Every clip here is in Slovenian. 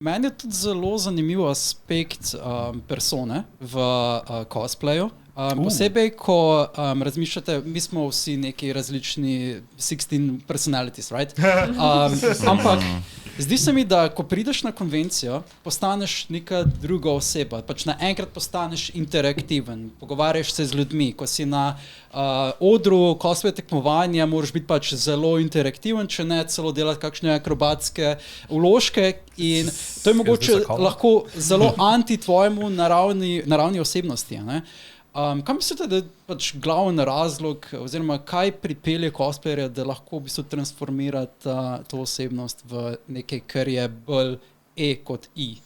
Meni je tudi zelo zanimiv aspekt persone v cosplayu. Posebej, ko razmišljate, mi smo vsi neki različni 16 personalities, right? Ampak zdi se mi, da ko prideš na konvencijo, postaneš neka druga oseba, pač naenkrat postaneš interaktiven, pogovarjaš se z ljudmi, ko si na odru cosplay tekmovanja, moraš biti pač zelo interaktiven, če ne celo delati kakšne akrobatske vložke in to je mogoče lahko zelo anti tvojemu naravni osebnosti, ne? Kaj mislite, da je pač glavni razlog oziroma kaj pripelje cosplayerja, da lahko v bistvu transformira to osebnost v nekaj, kar je bolj kot I?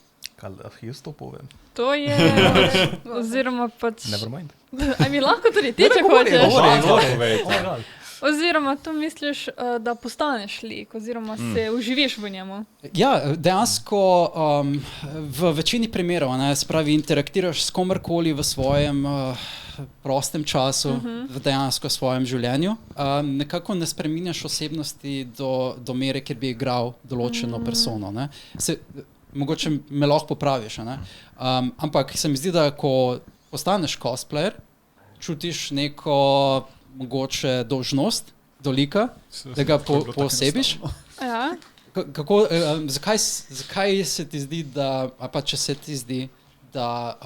Kaj jaz to povem? To je, oziroma pač... Never mind. A mi lahko tudi ti, če hočeš? Oziroma, to misliš, da postaneš lik, oziroma se uživiš v njemu? Ja, dejansko v večini primerov, spravi, interaktiraš s komerkoli v svojem prostem času, v dejansko svojem življenju. Nekako ne spreminjaš osebnosti do mere, kjer bi igral določeno persono. Ne? Mogoče me lahko popraviš, ampak se mi zdi, da ko postaneš cosplayer, čutiš neko mogoče dolžnost do lika, da ga poosebiš. Ja. Zakaj se ti zdi, če se ti zdi, da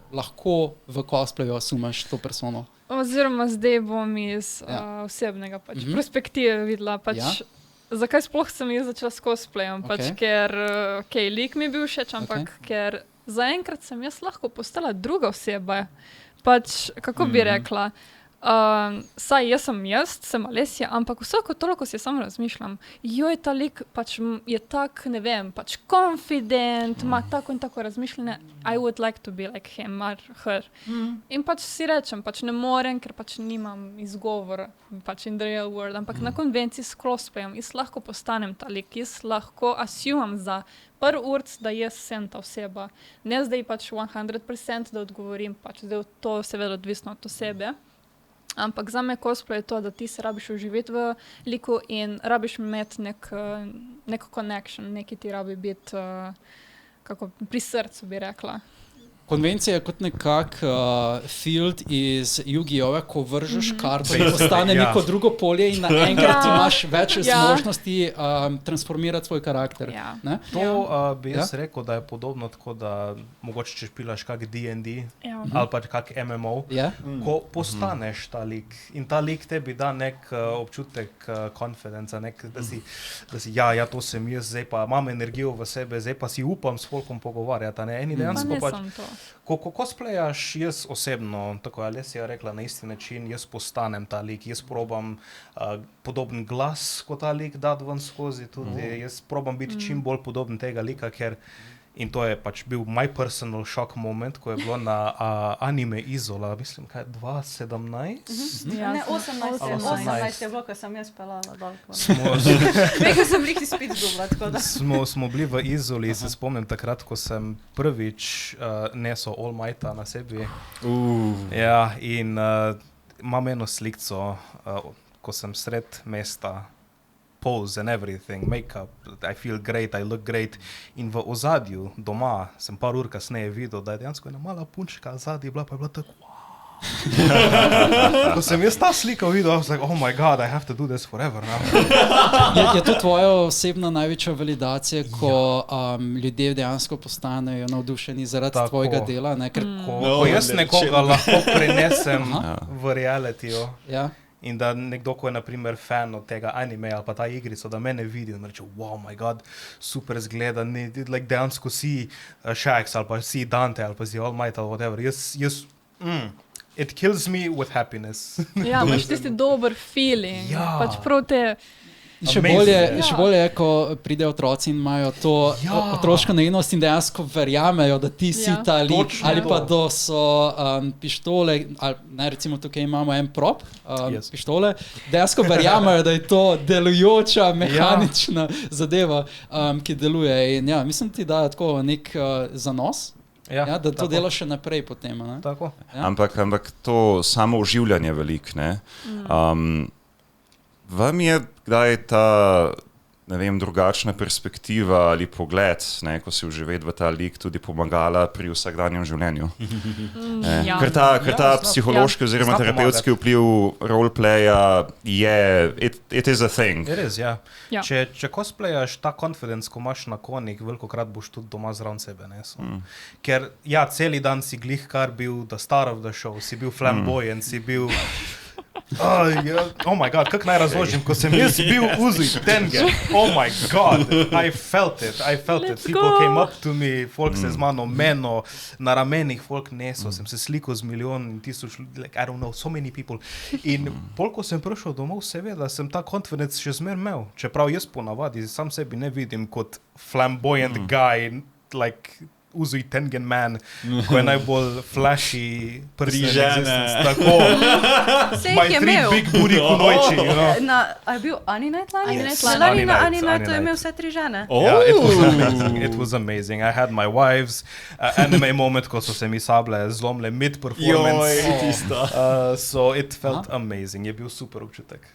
lahko v cosplayu asumaš to persono? Oziroma zdaj bom iz osebnega perspektive videla. Zakaj sploh sem jaz začela s cosplayom? Ker lik mi je bil všeč, ampak ker zaenkrat sem jaz lahko postala druga oseba. Kako bi rekla? Saj jaz sem Alessia, ampak vsako toliko si samo razmišljam, ta lik je tak, ne vem, confident, ima tako in tako razmišljanje, I would like to be like him or her. In si rečem, ne morem, ker nimam izgovora in the real world, ampak na konvenciji s crossplayom jaz lahko postanem ta lik, jaz lahko assumam za prvi urc, da jaz sem ta oseba. Ne zdaj 100%, da odgovorim, zdaj to seveda odvisno od osebe. Ampak za me cosplay je to, da ti se rabiš uživeti v liku in rabiš imeti neko connection, neki ti rabi biti pri srcu, bi rekla. Konvencija je kot nekak field iz Yu-Gi-Oh!, ko vržeš karto in postane neko drugo polje in naenkrat imaš več zmožnosti transformirati svoj karakter. To bi jaz rekel, da je podobno tako, da mogoče če špilaš kak D&D ali kak MMO, ko postaneš ta lik in ta lik tebi da nek občutek confidence, da si to sem jaz, zdaj pa imam energijo v sebe, zdaj pa si upam s folkom pogovarjati. Eni dejansko Ko cosplayaš, jaz osebno, tako je Alessia rekla, na isti način, jaz postanem ta lik, jaz probam podoben glas kot ta lik dati ven skozi tudi, jaz probam biti čim bolj podoben tega lika, in to je bil my personal shock moment, ko je bilo na anime Izola, mislim, 2017? Ne, 18 je bilo, ko sem jaz pelala dolko. Nekaj sem rikti spet zgubila, tako da. Smo bili v Izoli, se spomnim takrat, ko sem prvič nesel All Mighta na sebi. Ja, in imam eno slikco, ko sem sred mesta, pose and everything, makeup, I feel great, I look great. In v ozadju doma sem par ur kasneje videl, da je dejansko ena mala punčka zadnji bila, pa je bila tako, Ko sem jaz ta slika videl, I was like, oh my god, I have to do this forever now. Je to tvoja osebna največja validacija, ko ljudje dejansko postanejo navdušeni zaradi tvojega dela? Ne? Ko jaz nekoga lahko prenesem v realitiju. In da nekdo, ko je naprimer fan od tega anime ali pa ta igrico, da mene vidi in reče, wow, my god, super zgleda, like dejansko si Shax ali pa si Dante ali pa si All Might ali whatever. It kills me with happiness. Ja, imaš tisti dober feeling. Pač prav te... Še bolje je, ko pridejo otroci in imajo to otroško naivnost in dejansko verjamejo, da ti si ta lik, ali pa da so pištole, recimo tukaj imamo en prop, pištole, dejansko verjamejo, da je to delujoča, mehanična zadeva, ki deluje. In mislim ti da tako nek zanos, da to dela še naprej potem. Ampak to samo uživljanje velik, ne? Vam je kdaj ta, ne vem, drugačna perspektiva ali pogled, ne, ko si vživet v ta lik, tudi pomagala pri vsakdanjem življenju. Ker ta psihološki oziroma terapevtski vpliv roleplaya je, it is a thing. It is, ja. Če cosplayaš ta confidence, ko imaš na konik, velikokrat boš tudi doma zraven sebe. Ker celi dan si glih kar bil the star of the show, si bil flamboyant, si bil... Oh my god, kako naj razložim, ko sem jaz bil Uzi Tengen, oh my god, I felt it. People came up to me, folk se z mano meno, na ramenih folk neso, sem se slikal z milijon in tisoč, like, I don't know, so many people. In ko sem prišel domov, seveda, sem ta confidence še zmer imel, čeprav jaz ponavadi sam sebi ne vidim kot flamboyant guy, like... Uzi Tengen man, ko je najbolj flashy person existence. Tako. My three big booty kunoiči, you know. A je bil Ani-Night lani? Lani na Ani-Nightu je imel vse 3 žene. Yeah, it was amazing. I had my wives, anime moment, ko so se mi sable zlomile mid-performance. So it felt amazing. Je bil super občutek.